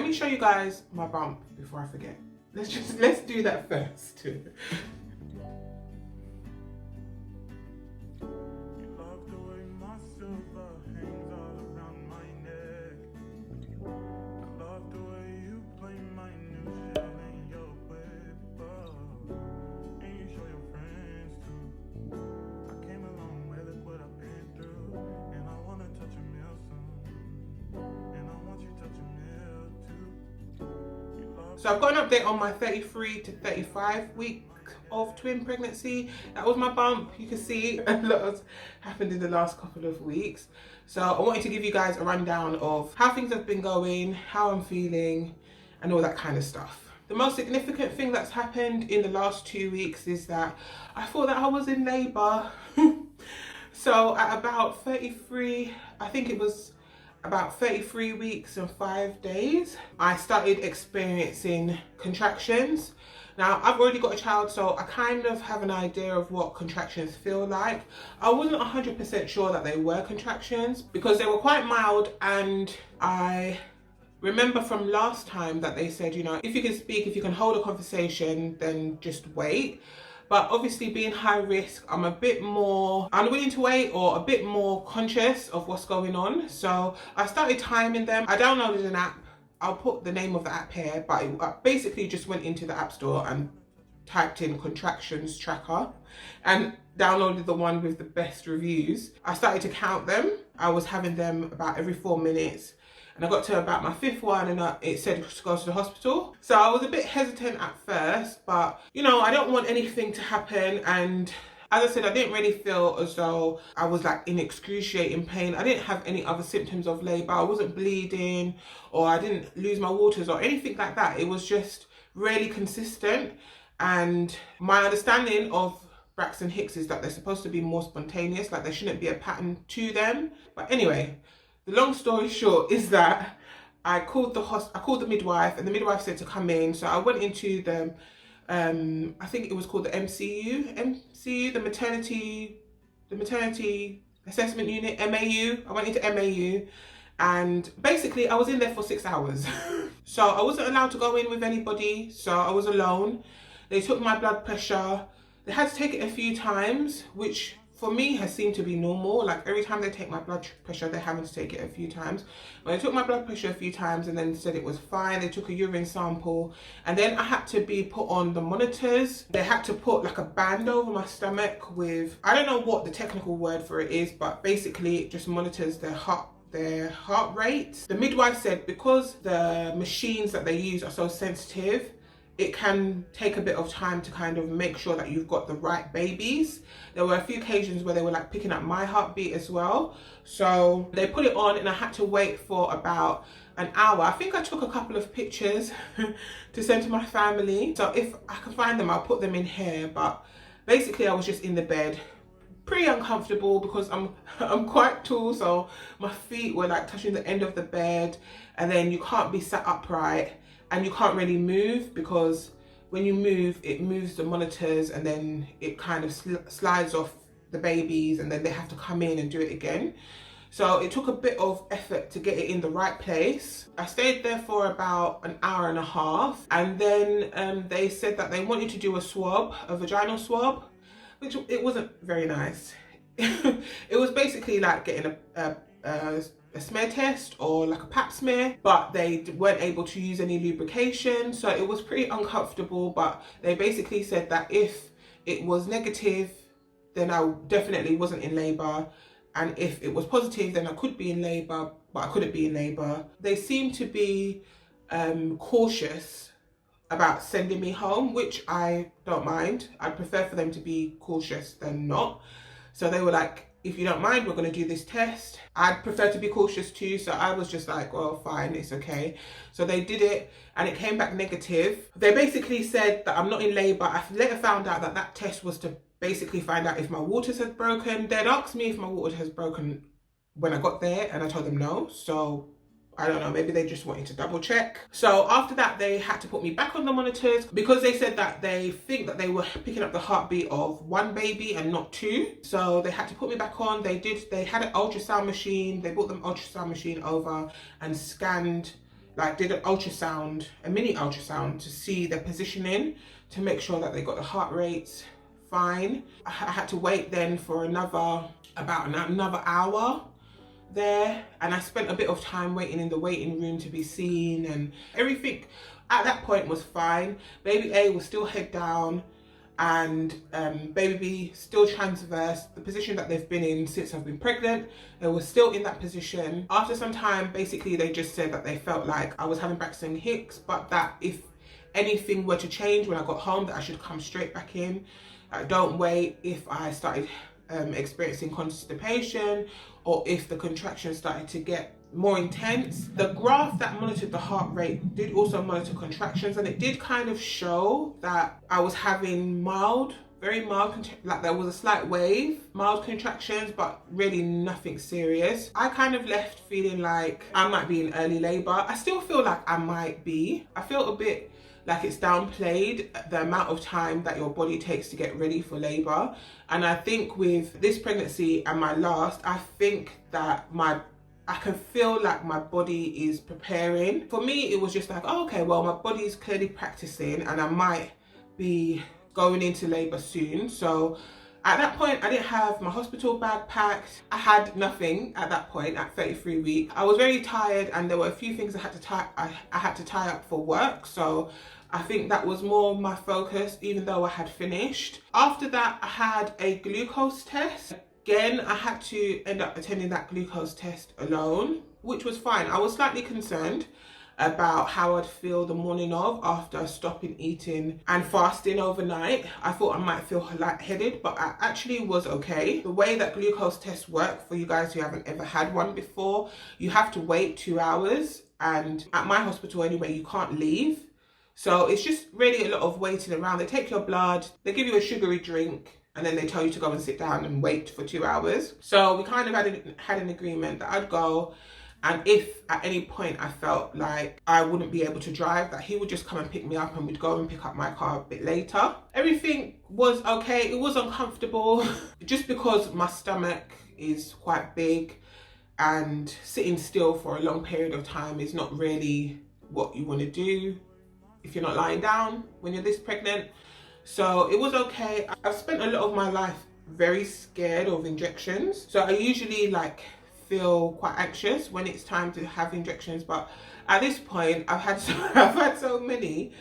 me show you guys my bump before I forget. Let's do that first. So I've got an update on my 33 to 35 week of twin pregnancy. That was my bump. You can see a lot has happened in the last couple of weeks. So I wanted to give you guys a rundown of how things have been going, how I'm feeling, and all that kind of stuff. The most significant thing that's happened in the last 2 weeks is that I thought that I was in labour. So at about 33, I think it was about 33 weeks and 5 days, I started experiencing contractions. Now, I've already got a child, so I kind of have an idea of what contractions feel like. I wasn't 100% sure that they were contractions because they were quite mild, and I remember from last time that they said, you know, if you can speak, if you can hold a conversation, then just wait. But obviously being high risk, I'm a bit more unwilling to wait or a bit more conscious of what's going on. So I started timing them. I downloaded an app. I'll put the name of the app here, but I basically just went into the app store and typed in contractions tracker and downloaded the one with the best reviews. I started to count them. I was having them about every 4 minutes. And I got to about my 5th one and it said to go to the hospital. So I was a bit hesitant at first, but you know, I don't want anything to happen. And as I said, I didn't really feel as though I was like in excruciating pain. I didn't have any other symptoms of labour. I wasn't bleeding or I didn't lose my waters or anything like that. It was just really consistent. And my understanding of Braxton Hicks is that they're supposed to be more spontaneous, like there shouldn't be a pattern to them. But anyway, the long story short is that I called the midwife, and the midwife said to come in. So I went into the, I think it was called the MCU, the maternity assessment unit, MAU. I went into MAU, and basically I was in there for 6 hours. So I wasn't allowed to go in with anybody, so I was alone. They took my blood pressure. They had to take it a few times, which for me has seemed to be normal. Like every time they take my blood pressure, they're having to take it a few times. But they took my blood pressure a few times and then said it was fine. They took a urine sample, and then I had to be put on the monitors. They had to put like a band over my stomach with, I don't know what the technical word for it is, but basically it just monitors their heart rate. The midwife said because the machines that they use are so sensitive, it can take a bit of time to kind of make sure that you've got the right babies. There were a few occasions where they were like picking up my heartbeat as well. So they put it on and I had to wait for about an hour. I think I took a couple of pictures to send to my family. So if I can find them, I'll put them in here. But basically I was just in the bed, pretty uncomfortable because I'm quite tall. So my feet were like touching the end of the bed, and then you can't be sat upright. And you can't really move because when you move, it moves the monitors and then it kind of slides off the babies, and then they have to come in and do it again. So it took a bit of effort to get it in the right place. I stayed there for about an hour and a half, and then they said that they wanted to do a swab, a vaginal swab, which it wasn't very nice. It was basically like getting a smear test or like a pap smear, but they weren't able to use any lubrication, so it was pretty uncomfortable. But they basically said that if it was negative, then I definitely wasn't in labour, and if it was positive, then I could be in labour, but I couldn't be in labour. They seemed to be cautious about sending me home, which I don't mind. I'd prefer for them to be cautious than not. So they were like, if you don't mind, we're going to do this test. I'd prefer to be cautious too, so I was just like, well, fine, it's okay. So they did it and it came back negative. They basically said that I'm not in labour. I later found out that that test was to basically find out if my waters had broken. They'd asked me if my water has broken when I got there, and I told them no. So I don't know, maybe they just wanted to double check. So after that, they had to put me back on the monitors because they said that they think that they were picking up the heartbeat of one baby and not two. So they had to put me back on. They had an ultrasound machine. They brought the ultrasound machine over and scanned did an ultrasound, a mini ultrasound, to see their positioning, to make sure that they got the heart rates fine. I had to wait then for about another hour there, and I spent a bit of time waiting in the waiting room to be seen, and everything at that point was fine. Baby A was still head down, and baby B still transverse, the position that they've been in since I've been pregnant. They were still in that position. After some time, basically they just said that they felt like I was having Braxton Hicks, but that if anything were to change when I got home, that I should come straight back in. Don't wait if I started experiencing constipation, or if the contractions started to get more intense. The graph that monitored the heart rate did also monitor contractions, and it did kind of show that I was having very mild, like there was a slight wave, mild contractions, but really nothing serious. I kind of left feeling like I might be in early labor. I still feel like I might be. I feel a bit like it's downplayed, the amount of time that your body takes to get ready for labor. And I think with this pregnancy and my last, I think that I can feel like my body is preparing. For me, it was just like, oh, okay, well, my body's clearly practicing and I might be going into labor soon. So at that point, I didn't have my hospital bag packed. I had nothing at that point at 33 weeks. I was very tired, and there were a few things I had to tie up for work. So I think that was more my focus, even though I had finished. After that, I had a glucose test. Again, I had to end up attending that glucose test alone, which was fine. I was slightly concerned about how I'd feel the morning of, after stopping eating and fasting overnight. I thought I might feel lightheaded, but I actually was okay. The way that glucose tests work, for you guys who haven't ever had one before, you have to wait 2 hours, and at my hospital anyway, you can't leave. So it's just really a lot of waiting around. They take your blood, they give you a sugary drink, and then they tell you to go and sit down and wait for 2 hours. So we kind of had an agreement that I'd go, and if at any point I felt like I wouldn't be able to drive, that he would just come and pick me up, and we'd go and pick up my car a bit later. Everything was okay. It was uncomfortable just because my stomach is quite big, and sitting still for a long period of time is not really what you want to do if you're not lying down when you're this pregnant. So it was okay. I've spent a lot of my life very scared of injections. So I usually feel quite anxious when it's time to have injections, but at this point I've had so many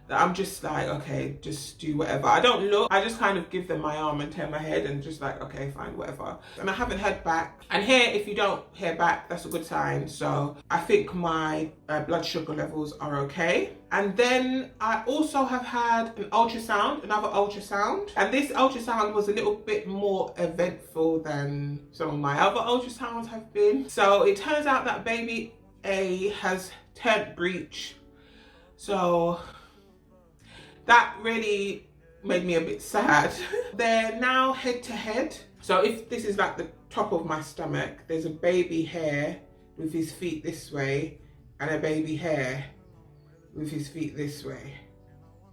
that I'm just like, okay, just do whatever. I don't look, I just kind of give them my arm and turn my head and just like, okay, fine, whatever. And I haven't heard back. And here, if you don't hear back, that's a good sign. So I think my blood sugar levels are okay. And then I also have had an ultrasound, another ultrasound. And this ultrasound was a little bit more eventful than some of my other ultrasounds have been. So it turns out that baby A has turned breech. So that really made me a bit sad. They're now head to head. So if this is like the top of my stomach, there's a baby here with his feet this way, and a baby here with his feet this way,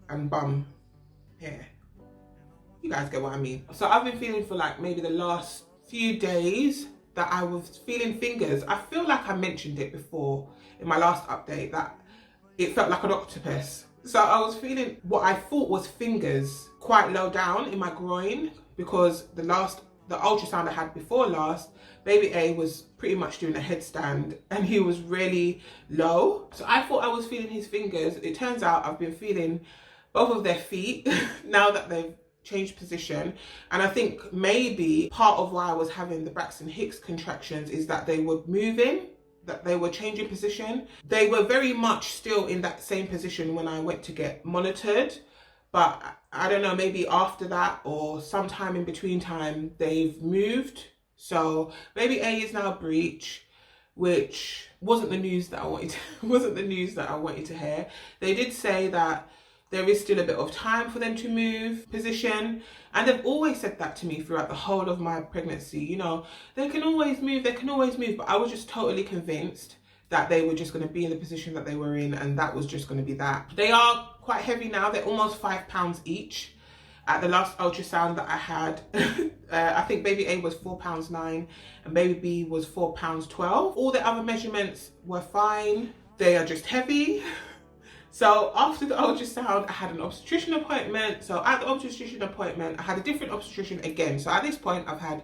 and bum here. You guys get what I mean. So I've been feeling for like maybe the last few days that I was feeling fingers. I feel like I mentioned it before in my last update that it felt like an octopus. So I was feeling what I thought was fingers quite low down in my groin, because the ultrasound I had before last, baby A was pretty much doing a headstand and he was really low. So I thought I was feeling his fingers. It turns out I've been feeling both of their feet now that they've changed position. And I think maybe part of why I was having the Braxton Hicks contractions is that they were moving, that they were changing position. They were very much still in that same position when I went to get monitored, but I don't know, maybe after that or sometime in between time, they've moved. So baby A is now breech, which wasn't the news that I wanted to hear. They did say that there is still a bit of time for them to move position. And they've always said that to me throughout the whole of my pregnancy. You know, they can always move. But I was just totally convinced that they were just going to be in the position that they were in, and that was just going to be that. They are quite heavy now. They're almost 5 pounds each. At the last ultrasound that I had, I think baby A was 4 pounds 9 and baby B was 4 pounds 12. All the other measurements were fine. they are just heavy. So after the ultrasound, I had an obstetrician appointment. So at the obstetrician appointment, I had a different obstetrician again. So at this point, I've had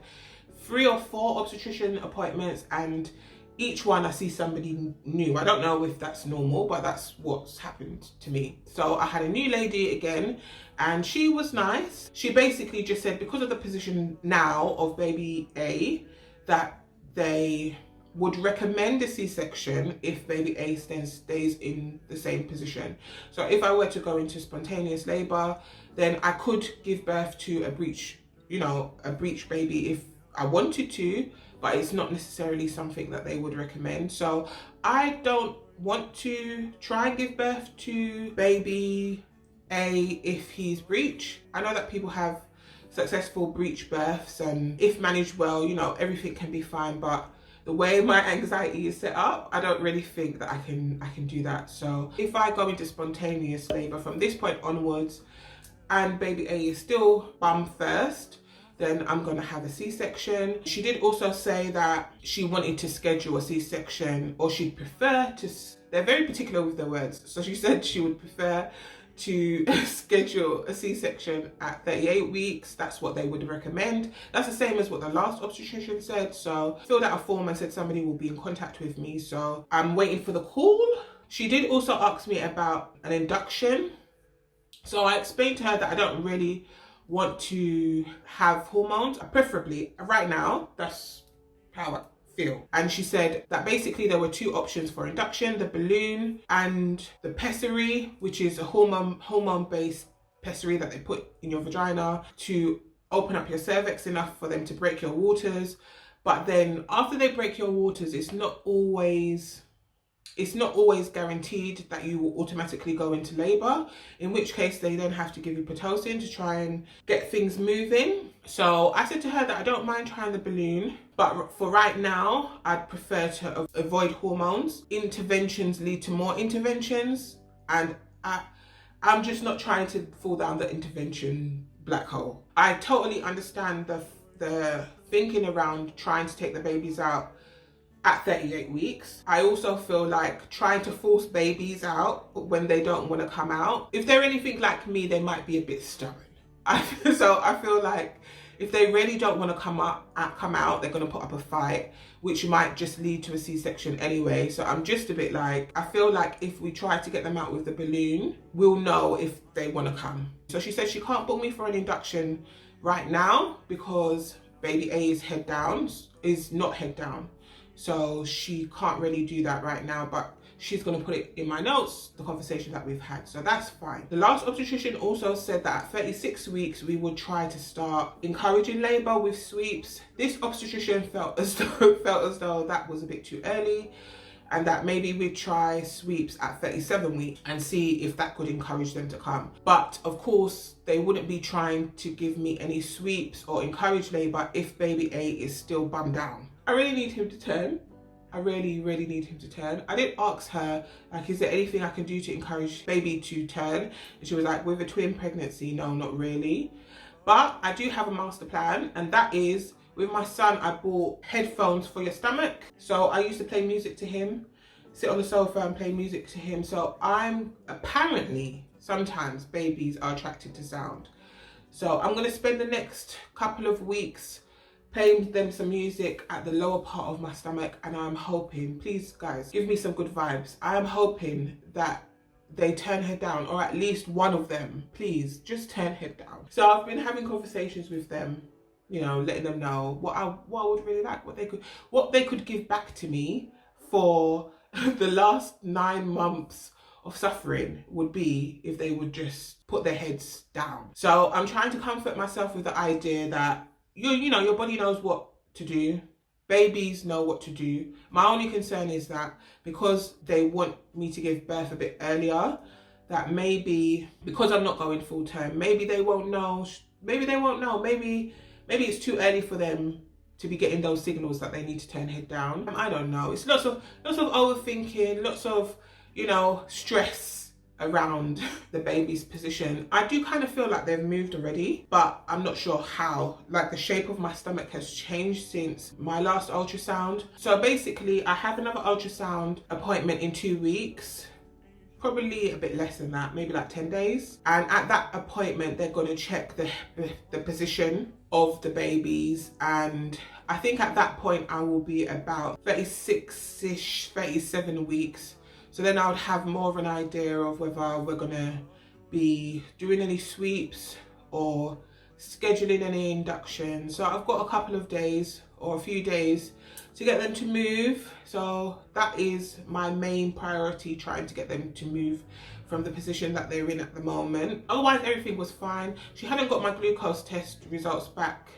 3 or 4 obstetrician appointments, and each one I see somebody new. I don't know if that's normal, but that's what's happened to me. So I had a new lady again, and she was nice. She basically just said because of the position now of baby A, that they would recommend a C-section if baby A stays in the same position. So if I were to go into spontaneous labor, then I could give birth to a breech, a breech baby if I wanted to, but it's not necessarily something that they would recommend. So I don't want to try and give birth to baby A if he's breech. I know that people have successful breech births, and if managed well, everything can be fine, but the way my anxiety is set up, I don't really think that I can do that. So if I go into spontaneous labor from this point onwards and baby A is still bum first, then I'm gonna have a C-section. She did also say that she wanted to schedule a C-section, or she'd prefer to, they're very particular with their words. So she said she would prefer to schedule a C-section at 38 weeks. That's what they would recommend. That's the same as what the last obstetrician said. So filled out a form and said somebody will be in contact with me. So I'm waiting for the call. She did also ask me about an induction. So I explained to her that I don't really want to have hormones, preferably right now. That's how I feel. And she said that basically there were 2 options for induction: the balloon and the pessary, which is a hormone-based pessary that they put in your vagina to open up your cervix enough for them to break your waters. But then after they break your waters, it's not always guaranteed that you will automatically go into labor, in which case they then have to give you Pitocin to try and get things moving. So I said to her that I don't mind trying the balloon, but for right now, I'd prefer to avoid hormones. Interventions lead to more interventions, and I'm just not trying to fall down the intervention black hole. I totally understand the thinking around trying to take the babies out at 38 weeks. I also feel like trying to force babies out when they don't want to come out, if they're anything like me, they might be a bit stubborn. So I feel like if they really don't want to come out, they're going to put up a fight, which might just lead to a C-section anyway. So I'm just a bit like, I feel like if we try to get them out with the balloon, we'll know if they want to come. So she said she can't book me for an induction right now because baby A is not head down. So she can't really do that right now, but she's going to put it in my notes, the conversation that we've had. So that's fine. The last obstetrician also said that at 36 weeks, we would try to start encouraging labor with sweeps. This obstetrician felt as though that was a bit too early, and that maybe we'd try sweeps at 37 weeks and see if that could encourage them to come. But of course, they wouldn't be trying to give me any sweeps or encourage labor if baby A is still bummed down. I really need him to turn. I really, really need him to turn. I did ask her, like, is there anything I can do to encourage baby to turn? And she was like, with a twin pregnancy, no, not really. But I do have a master plan, and that is, with my son, I bought headphones for your stomach. So I used to play music to him, sit on the sofa and play music to him. So apparently, sometimes babies are attracted to sound. So I'm gonna spend the next couple of weeks playing them some music at the lower part of my stomach, and I'm hoping, please guys, give me some good vibes. I am hoping that they turn her down, or at least one of them, please, just turn her down. So I've been having conversations with them, letting them know what I would really like, what they could give back to me for the last 9 months of suffering would be if they would just put their heads down. So I'm trying to comfort myself with the idea that your body knows what to do. Babies know what to do. My only concern is that because they want me to give birth a bit earlier, that maybe because I'm not going full term, maybe they won't know. Maybe it's too early for them to be getting those signals that they need to turn head down. I don't know. It's lots of overthinking, lots of stress around the baby's position. I do kind of feel like they've moved already, but I'm not sure how. Like the shape of my stomach has changed since my last ultrasound. So basically I have another ultrasound appointment in 2 weeks. Probably a bit less than that, maybe like 10 days. And at that appointment, they're going to check the position of the babies. And I think at that point, I will be about 36-ish, 37 weeks. So then I would have more of an idea of whether we're going to be doing any sweeps or scheduling any induction. So I've got a couple of days or a few days to get them to move. So that is my main priority, trying to get them to move from the position that they're in at the moment. Otherwise, everything was fine. She hadn't got my glucose test results back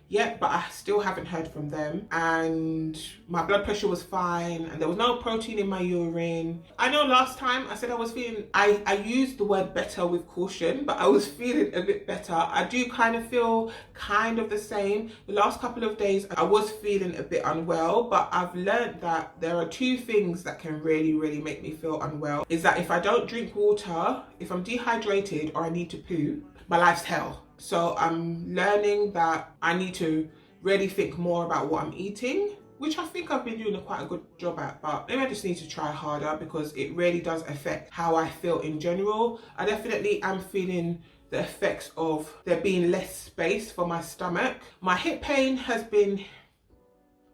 yet, but I still haven't heard from them. And my blood pressure was fine, and there was no protein in my urine. I know last time I said I was feeling, I used the word better with caution, but I was feeling a bit better. I do kind of feel kind of the same. The last couple of days I was feeling a bit unwell, but I've learned that there are 2 things that can really make me feel unwell. Is that if I don't drink water, if I'm dehydrated or I need to poo, my life's hell. So I'm learning that I need to really think more about what I'm eating, which I think I've been doing quite a good job at, but maybe I just need to try harder because it really does affect how I feel in general. I definitely am feeling the effects of there being less space for my stomach. My hip pain has been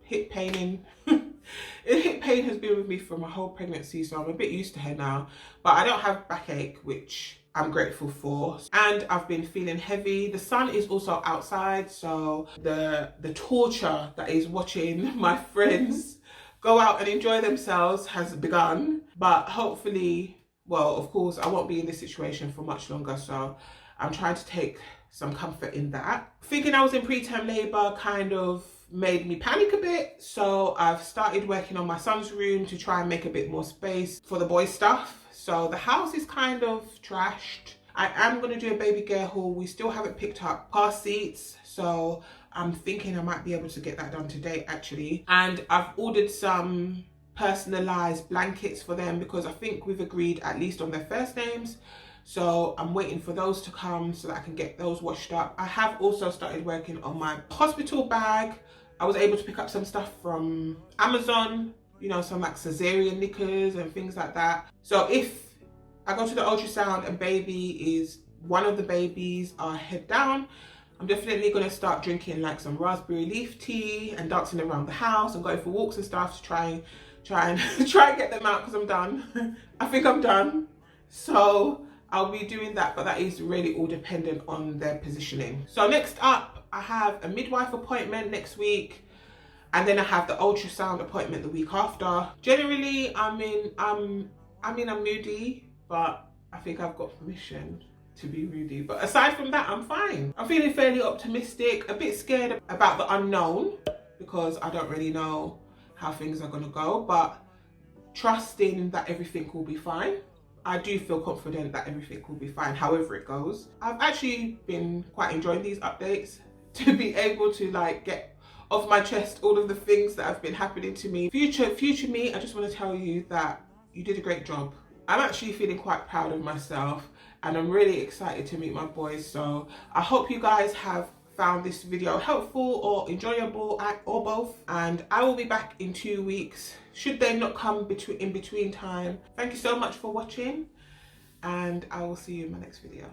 hip pain has been with me for my whole pregnancy, so I'm a bit used to her now. But I don't have backache, which I'm grateful for. And I've been feeling heavy. The sun is also outside, so the torture that is watching my friends go out and enjoy themselves has begun. But hopefully, well, of course, I won't be in this situation for much longer, so I'm trying to take some comfort in that. Thinking I was in preterm labour kind of made me panic a bit, so I've started working on my son's room to try and make a bit more space for the boy stuff. So the house is kind of trashed. I am going to do a baby gear haul. We still haven't picked up car seats, so I'm thinking I might be able to get that done today actually. And I've ordered some personalised blankets for them because I think we've agreed at least on their first names. So I'm waiting for those to come so that I can get those washed up. I have also started working on my hospital bag. I was able to pick up some stuff from Amazon, you know, some like cesarean knickers and things like that. So if I go to the ultrasound and one of the babies are head down, I'm definitely going to start drinking like some raspberry leaf tea and dancing around the house and going for walks and stuff to try and get them out because I'm done. I think I'm done. So I'll be doing that, but that is really all dependent on their positioning. So next up, I have a midwife appointment next week, and then I have the ultrasound appointment the week after. Generally, I'm moody, but I think I've got permission to be moody. But aside from that, I'm fine. I'm feeling fairly optimistic, a bit scared about the unknown because I don't really know how things are gonna go, but trusting that everything will be fine. I do feel confident that everything will be fine, however it goes. I've actually been quite enjoying these updates to be able to like get off my chest all of the things that have been happening to me. Future me, I just want to tell you that you did a great job. I'm actually feeling quite proud of myself and I'm really excited to meet my boys. So I hope you guys have found this video helpful or enjoyable or both, and I will be back in 2 weeks should they not come in between time. Thank you so much for watching, and I will see you in my next video.